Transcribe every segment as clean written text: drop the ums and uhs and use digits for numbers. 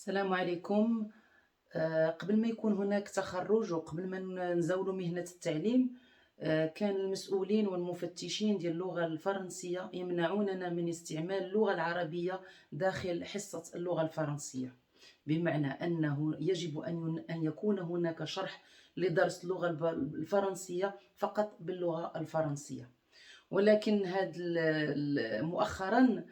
السلام عليكم. قبل ما يكون هناك تخرُّج وقبل ما نزاولوا مهنة التعليم، كان المسؤولين والمفتشين ديال اللغة الفرنسية يمنعوننا من استعمال اللغة العربية داخل حصة اللغة الفرنسية، بمعنى أنه يجب أن يكون هناك شرح لدرس اللغة الفرنسية فقط باللغة الفرنسية. ولكن هاد مؤخرًا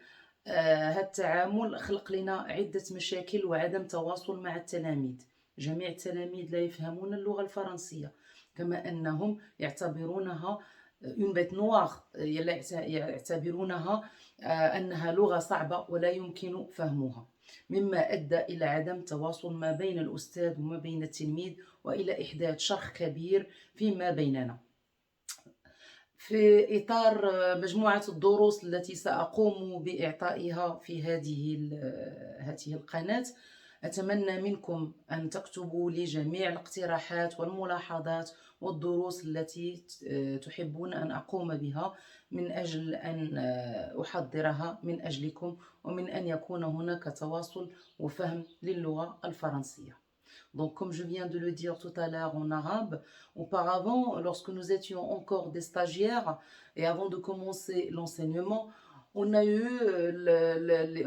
هاد التعامل خلق لنا عدة مشاكل وعدم تواصل مع التلاميذ. جميع التلاميذ لا يفهمون اللغة الفرنسية، كما أنهم يعتبرونها une bête noire، يعتبرونها أنها لغة صعبة ولا يمكن فهمها، مما أدى إلى عدم التواصل ما بين الأستاذ وما بين التلميذ وإلى إحداث شرخ كبير فيما بيننا. في إطار مجموعة الدروس التي سأقوم بإعطائها في هذه القناة، أتمنى منكم أن تكتبوا لي جميع الاقتراحات والملاحظات والدروس التي تحبون أن أقوم بها من أجل أن أحضرها من أجلكم ومن أن يكون هناك تواصل وفهم للغة الفرنسية. Donc, comme je viens de le dire tout à l'heure en arabe, auparavant, lorsque nous étions encore des stagiaires et avant de commencer l'enseignement, on a eu,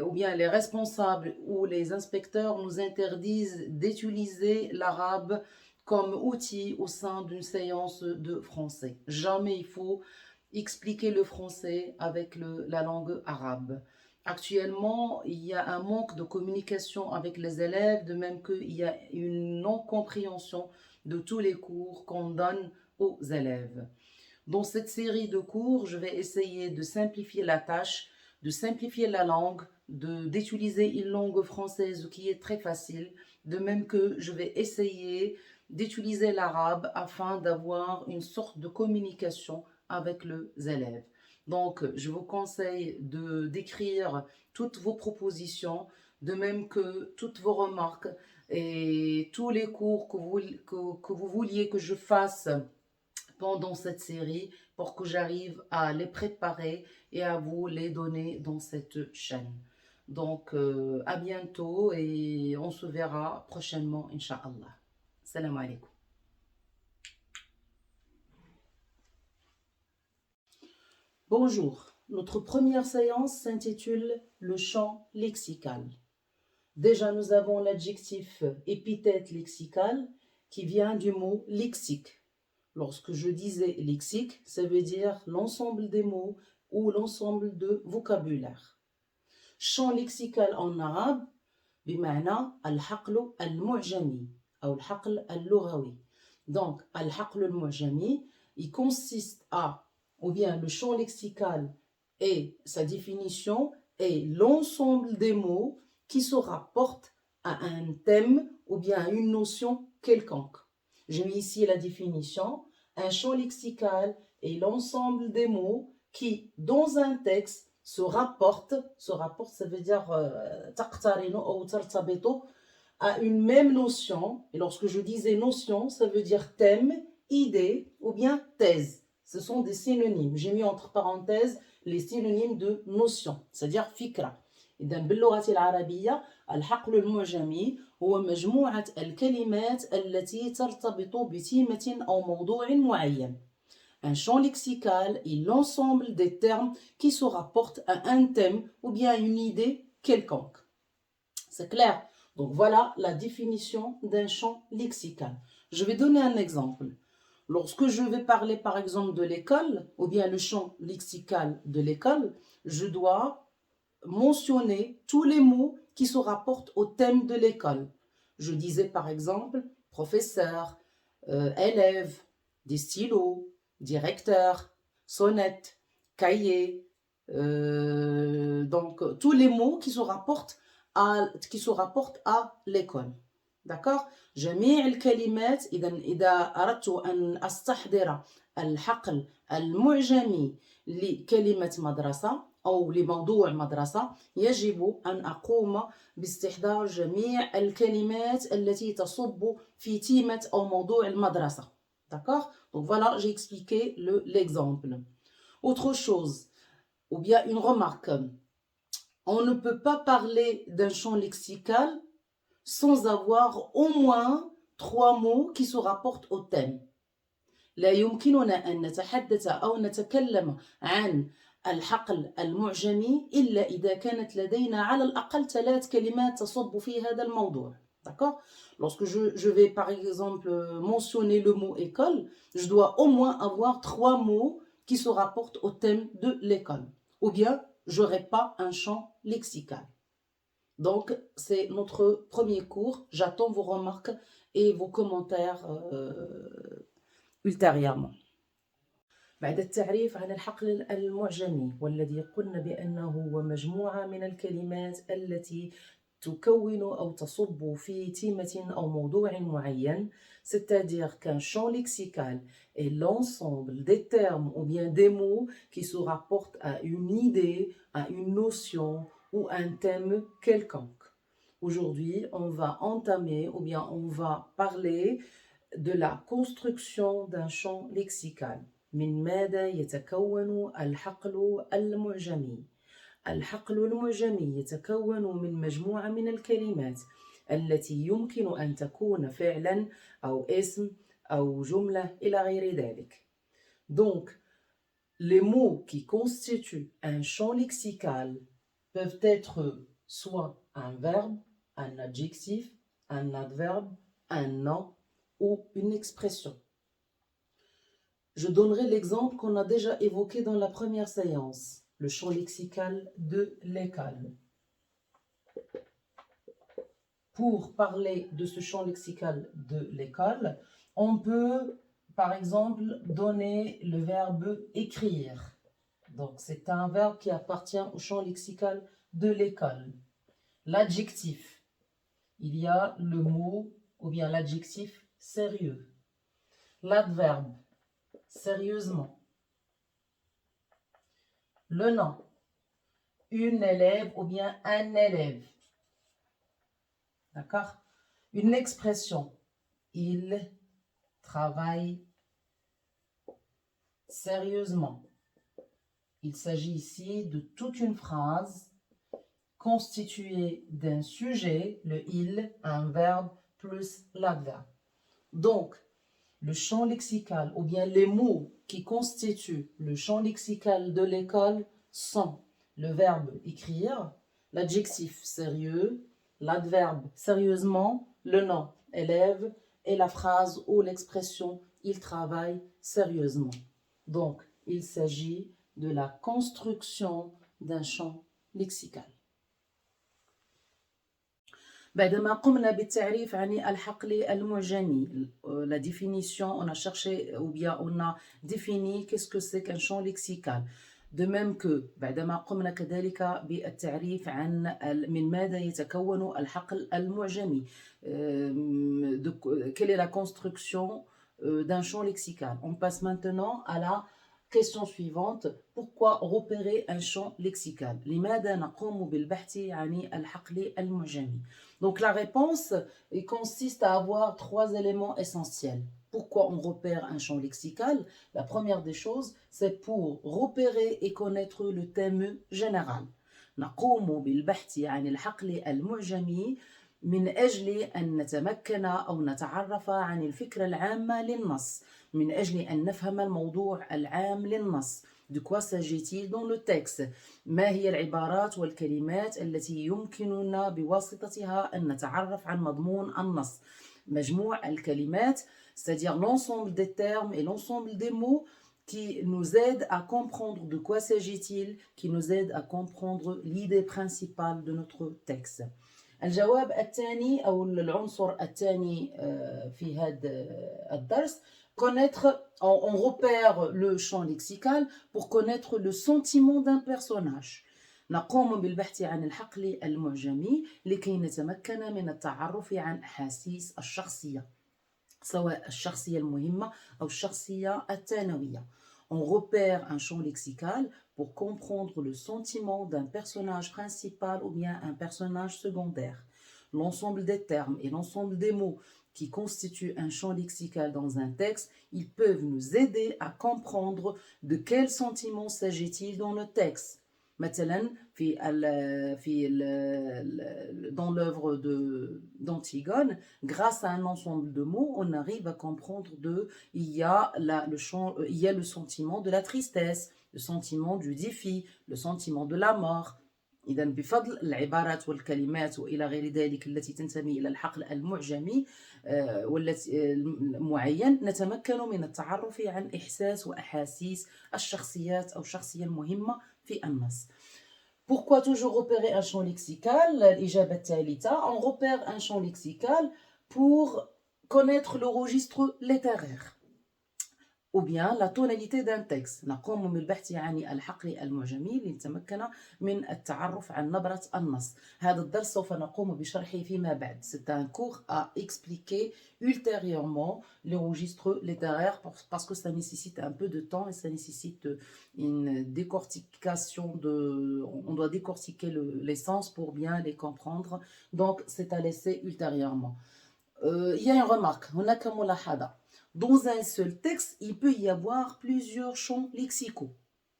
ou bien les responsables ou les inspecteurs nous interdisent d'utiliser l'arabe comme outil au sein d'une séance de français. Jamais il faut expliquer le français avec la langue arabe. Actuellement, il y a un manque de communication avec les élèves, de même qu'il y a une non-compréhension de tous les cours qu'on donne aux élèves. Dans cette série de cours, je vais essayer de simplifier la tâche, de simplifier la langue, d'utiliser une langue française qui est très facile, de même que je vais essayer d'utiliser l'arabe afin d'avoir une sorte de communication avec les élèves. Donc, je vous conseille d'écrire toutes vos propositions, de même que toutes vos remarques et tous les cours que vous vouliez que je fasse pendant cette série pour que j'arrive à les préparer et à vous les donner dans cette chaîne. Donc, à bientôt et on se verra prochainement, Inch'Allah. Salam alaikum. Bonjour, notre première séance s'intitule le champ lexical. Déjà, nous avons l'adjectif épithète lexical qui vient du mot lexique. Lorsque je disais lexique, ça veut dire l'ensemble des mots ou l'ensemble de vocabulaire. Champ lexical en arabe, بمعنى الحقل المعجمي أو الحقل اللغوي. Donc, الحقل المعجمي, il consiste à, ou bien le champ lexical et sa définition est l'ensemble des mots qui se rapportent à un thème ou bien à une notion quelconque. J'ai mis ici la définition. Un champ lexical est l'ensemble des mots qui, dans un texte, se rapportent, ça veut dire تقترن أو ترتبط à une même notion. Et lorsque je disais notion, ça veut dire thème, idée ou bien thèse. Ce sont des synonymes. J'ai mis entre parenthèses les synonymes de notion, c'est-à-dire fikra. إذا باللغة العربية الحقل المعجمي هو مجموعة الكلمات التي ترتبط بتيمة أو موضوع معين. Un champ lexical est l'ensemble des termes qui se rapportent à un thème ou bien à une idée quelconque. C'est clair? Donc voilà la définition d'un champ lexical. Je vais donner un exemple. Lorsque je vais parler par exemple de l'école ou bien le champ lexical de l'école, je dois mentionner tous les mots qui se rapportent au thème de l'école. Je disais par exemple professeur, élève, des stylos, directeur, sonnette, cahier, donc tous les mots qui se rapportent à l'école. D'accord? جميع الكلمات إذا أردت أن أستحضر الحقل المعجمي لكلمة مدرسة أو لموضوع مدرسة يجب أن أقوم باستحضار جميع الكلمات التي تصب في تيمة أو موضوع المدرسة. D'accord? Donc voilà, j'ai expliqué l'exemple. Autre chose, ou bien une remarque. On ne peut pas parler d'un champ lexical sans avoir au moins 3 mots qui se rapportent au thème. لا يمكننا أن نتحدث أو نتكلم عن الحقل المعجمي إلا إذا كانت لدينا على الأقل 3 كلمات تصب في هذا الموضوع. D'accord? Lorsque je vais par exemple mentionner le mot école, je dois au moins avoir 3 mots qui se rapportent au thème de l'école. Ou bien, je n'aurai pas un champ lexical. Donc, c'est notre premier cours. J'attends vos remarques et vos commentaires ultérieurement. بعد التعريف عن الحقل المعجمي والذي قلنا بأنه هو مجموعة من الكلمات التي تكون أو تصب في تيمة أو موضوع معين, c'est-à-dire qu'un champ lexical est l'ensemble des termes ou bien des mots qui se rapportent à une idée, à une notion ou un thème quelconque. Aujourd'hui, on va entamer ou bien on va parler de la construction d'un champ lexical. من ماذا يتكون الحقل المعجمي؟ الحقل المعجمي يتكون من مجموعة من الكلمات التي يمكن أن تكون فعلا أو اسم أو جملة إلى غير ذلك. Donc, les mots qui constituent un champ lexical peuvent être soit un verbe, un adjectif, un adverbe, un nom ou une expression. Je donnerai l'exemple qu'on a déjà évoqué dans la première séance, le champ lexical de l'école. Pour parler de ce champ lexical de l'école, on peut par exemple donner le verbe écrire. Donc c'est un verbe qui appartient au champ lexical de l'école. L'adjectif, il y a le mot ou bien l'adjectif sérieux. L'adverbe, sérieusement. Le nom, une élève ou bien un élève. D'accord? Une expression, il travaille sérieusement. Il s'agit ici de toute une phrase constituée d'un sujet, le il, un verbe plus l'adverbe. Donc, le champ lexical ou bien les mots qui constituent le champ lexical de l'école sont le verbe écrire, l'adjectif sérieux, l'adverbe sérieusement, le nom élève et la phrase ou l'expression il travaille sérieusement. Donc, il s'agit de la construction d'un champ lexical. بعدما قمنا بالتعريف عن الحقل المعجمي, la définition, on a cherché ou bien on a défini qu'est-ce que c'est qu'un champ lexical. De même que بعدما قمنا كذلك بالتعريف عن من ماذا يتكون الحقل المعجمي, quelle est la construction d'un champ lexical. On passe maintenant à la question suivante. Pourquoi repérer un champ lexical? لماذا نقوم بالبحث عن الحقل المعجمي? Donc la réponse consiste à avoir 3 éléments essentiels. Pourquoi on repère un champ lexical? La première des choses, c'est pour repérer et connaître le thème général. نقوم بالبحث عن الحقل المعجمي من أجل أن نتمكن أو نتعرف عن الفكرة العامة للنص، من أجل أن نفهم الموضوع العام للنص. De quoi s'agit-il dans le texte؟ ما هي العبارات والكلمات التي يمكننا بواسطتها أن نتعرف عن مضمون النص؟ مجموع الكلمات, c'est-à-dire l'ensemble des termes et l'ensemble des mots qui nous aident à comprendre de quoi s'agit-il, qui nous aident à comprendre l'idée principale de notre texte. الجواب الثاني أو العنصر الثاني في هذا الدرس, connaître, on repère le champ lexical pour connaître le sentiment d'un personnage. نقوم بالبحث عن الحقل المعجمي لكي نتمكن من التعرف عن أحاسيس الشخصية, سواء الشخصية المهمة أو الشخصية الثانوية. On repère un champ lexical pour comprendre le sentiment d'un personnage principal ou bien un personnage secondaire. L'ensemble des termes et l'ensemble des mots qui constituent un champ lexical dans un texte, ils peuvent nous aider à comprendre de quel sentiment s'agit-il dans le texte. مثلا dans l'œuvre d'Antigone, grâce à un ensemble de mots, on arrive à comprendre il y a il y a le sentiment de la tristesse, le sentiment du défi, le sentiment de la mort. إذا بفضل العبارات والكلمات وإلى غير ذلك التي تنتمي إلى الحقل المعجمي والتي معين، نتمكن من التعرف عن إحساس وأحاسيس الشخصيات أو الشخصية المهمة في النص. Pourquoi toujours repérer un champ lexical? الإجابة الثالثة. On repère un champ lexical pour connaître le registre littéraire ou bien la tonalité d'un texte. نقوم بالبحث عن الحقل المعجمي لنتمكن من التعرف عن نبرة النص. هذا الدرس سوف نقوم بشرحه فيما بعد. C'est un cours à expliquer ultérieurement les registres littéraires parce que ça nécessite un peu de temps et ça nécessite une décortication on doit décortiquer les sens pour bien les comprendre. Donc c'est à laisser ultérieurement. Il y a une remarque. هناك ملاحظة. Dans un seul texte, il peut y avoir plusieurs champs lexicaux.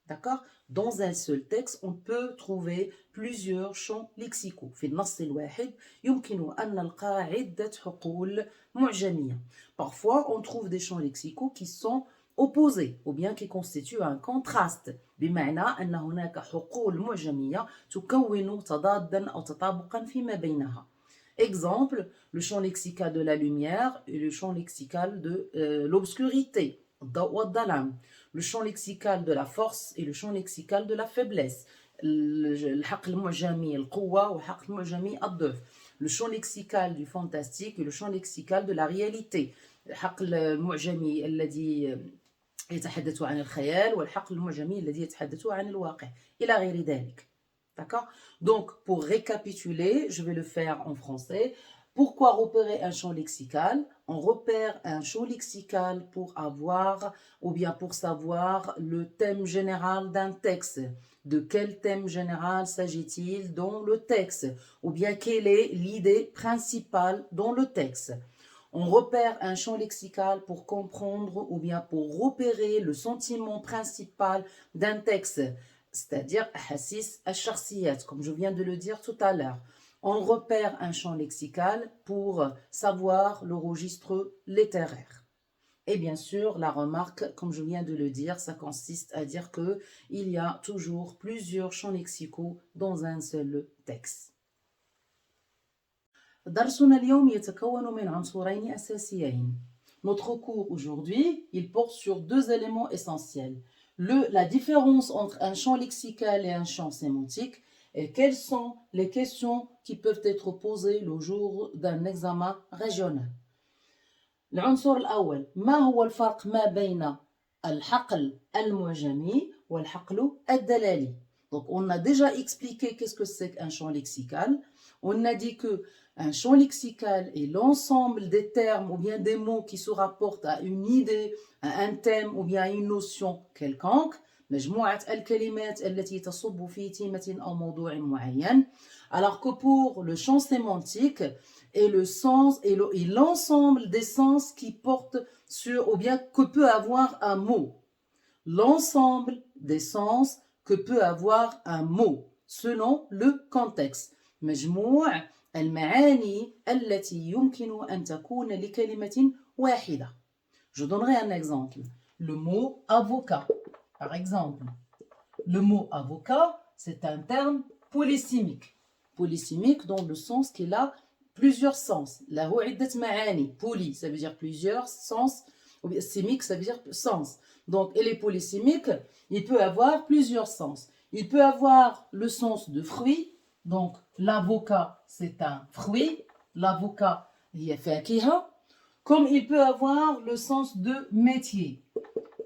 D'accord? Dans un seul texte, on peut trouver plusieurs champs lexicaux. في النص الواحد يمكن أن نلقى عدة حقول معجمية. Parfois, on trouve des champs lexicaux qui sont opposés ou bien qui constituent un contraste. بمعنى أن هناك حقول معجمية تكون تضادا أو تطابقا فيما بينها. Exemple, le champ lexical de la lumière et le champ lexical de l'obscurité, le champ lexical de la force et le champ lexical de la faiblesse, الحقل المعجمي القوة والحقل المعجمي الضعف, le champ lexical du fantastique et le champ lexical de la réalité, الحقل المعجمي الذي يتحدث عن الخيال والحقل المعجمي الذي يتحدث عن الواقع إلى غير ذلك. D'accord? Donc, pour récapituler, je vais le faire en français. Pourquoi repérer un champ lexical? On repère un champ lexical pour avoir ou bien pour savoir le thème général d'un texte. De quel thème général s'agit-il dans le texte? Ou bien quelle est l'idée principale dans le texte? On repère un champ lexical pour comprendre ou bien pour repérer le sentiment principal d'un texte. C'est-à-dire أحاسيس الشخصيات, comme je viens de le dire tout à l'heure. On repère un champ lexical pour savoir le registre littéraire. Et bien sûr, la remarque, comme je viens de le dire, ça consiste à dire qu'il y a toujours plusieurs champs lexicaux dans un seul texte. درسنا اليوم يتكون من عنصرين أساسيين. Notre cours aujourd'hui, il porte sur deux éléments essentiels. La différence entre un champ lexical et un champ sémantique et quelles sont les questions qui peuvent être posées le jour d'un examen régional. العنصر الأول ما هو الفرق ما بين الحقل المعجمي والحقل الدلالي. Donc on a déjà expliqué qu'est-ce que c'est qu'un champ lexical. On a dit que un champ lexical est l'ensemble des termes ou bien des mots qui se rapportent à une idée, à un thème ou bien à une notion quelconque. مجموعة الكلمات التي تصب في تيمة أو موضوع معين. Alors que pour le champ sémantique est le sens et l'ensemble des sens qui portent sur ou bien que peut avoir un mot. L'ensemble des sens que peut avoir un mot selon le contexte. مجموع المعاني التي يمكن أن تكون لكلمة واحدة. Je donnerai un exemple. Le mot avocat, par exemple. Le mot avocat, c'est un terme polysémique. Polysémique dans le sens qu'il a plusieurs sens. له عدة معاني. Poly, ça veut dire plusieurs sens. Sémique, ça veut dire sens. Donc, il est polysémique, il peut avoir plusieurs sens. Il peut avoir le sens de fruit. Donc, l'avocat, c'est un fruit. L'avocat, il est fakiha. Comme il peut avoir le sens de métier.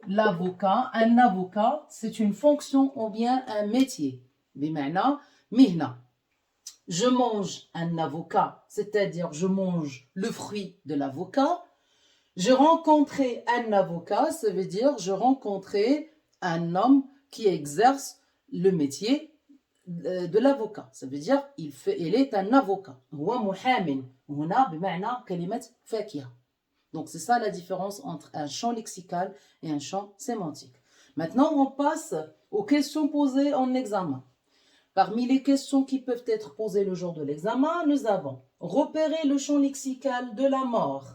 L'avocat, un avocat, c'est une fonction ou bien un métier. بمعنى مهنة. Je mange un avocat, c'est-à-dire je mange le fruit de l'avocat. J'ai rencontré un avocat, ça veut dire je rencontrais un homme qui exerce le métier de l'avocat. Ça veut dire il est un avocat. هو محامٍ. هنا بمعنى كلمة فاكهة. Donc c'est ça la différence entre un champ lexical et un champ sémantique. Maintenant on passe aux questions posées en examen. Parmi les questions qui peuvent être posées le jour de l'examen, nous avons repérer le champ lexical de la mort.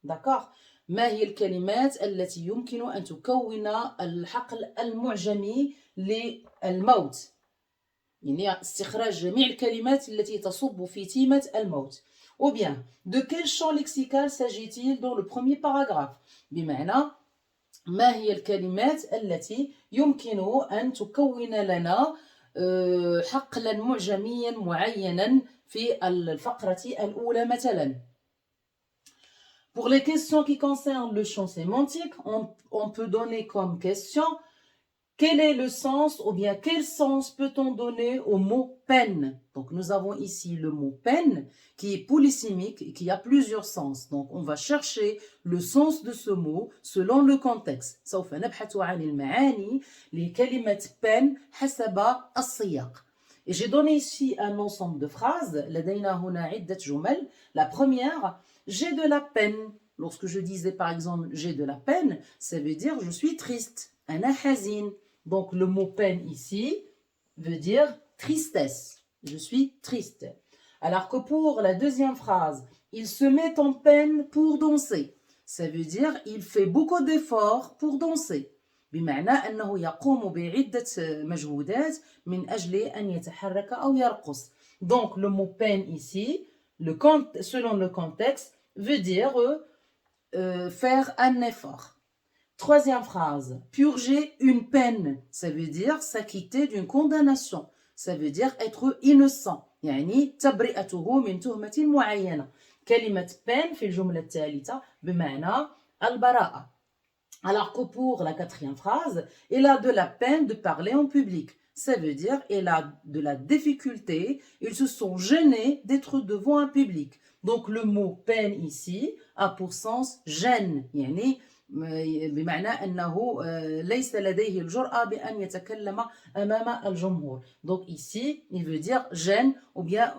D'accord? ما هي الكلمات التي يمكن أن تكون الحقل المعجمي للموت؟ يعني استخراج جميع الكلمات التي تصب في تيمة الموت. Ou bien, de quel champ lexical s'agit-il dans le premier paragraphe؟ بمعنى ما هي الكلمات التي يمكن أن تكون لنا حقلا معجميا معينا في الفقرة الأولى مثلا. Pour les questions qui concernent le champ sémantique, on peut donner comme question quel est le sens ou bien quel sens peut-on donner au mot peine? Donc nous avons ici le mot peine qui est polysémique et qui a plusieurs sens. Donc on va chercher le sens de ce mot selon le contexte. سوف نبحث عن المعاني لكلمة peine حسب السياق. Et j'ai donné ici un ensemble de phrases. لدينا هنا عدة جمل. La première, j'ai de la peine. Lorsque je disais par exemple j'ai de la peine, ça veut dire je suis triste. أنا حزين. Donc le mot peine ici veut dire tristesse. Je suis triste. Alors que pour la deuxième phrase, il se met en peine pour danser. Ça veut dire il fait beaucoup d'efforts pour danser. بمعنى أنه يقوم بعدة مجهودات من أجل أن يتحرك أو يرقص. Donc le mot peine ici, selon le contexte, veut dire faire un effort. Troisième phrase, purger une peine, ça veut dire s'acquitter d'une condamnation, ça veut dire être innocent, يعني تبرئته من تهمة معينة. كلمة peine في الجملة الثالثة بمعنى البراءة. Alors que pour la quatrième phrase, il a de la peine de parler en public. Ça veut dire il a de la difficulté, ils se sont gênés d'être devant un public. Donc le mot peine ici a pour sens gêne, يعني بمعنى أنه ليس لديه الجرأة بأن يتكلم أمام الجمهور. Donc ici, il veut dire gêne, ou bien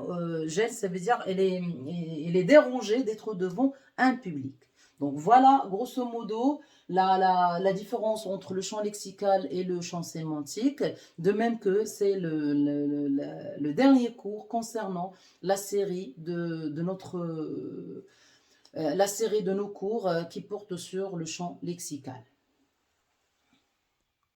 gêne, ça veut dire il est dérangé d'être devant un public. Donc voilà, grosso modo, la différence entre le champ lexical et le champ sémantique, de même que c'est le dernier cours concernant la série la série de nos cours qui porte sur le champ lexical.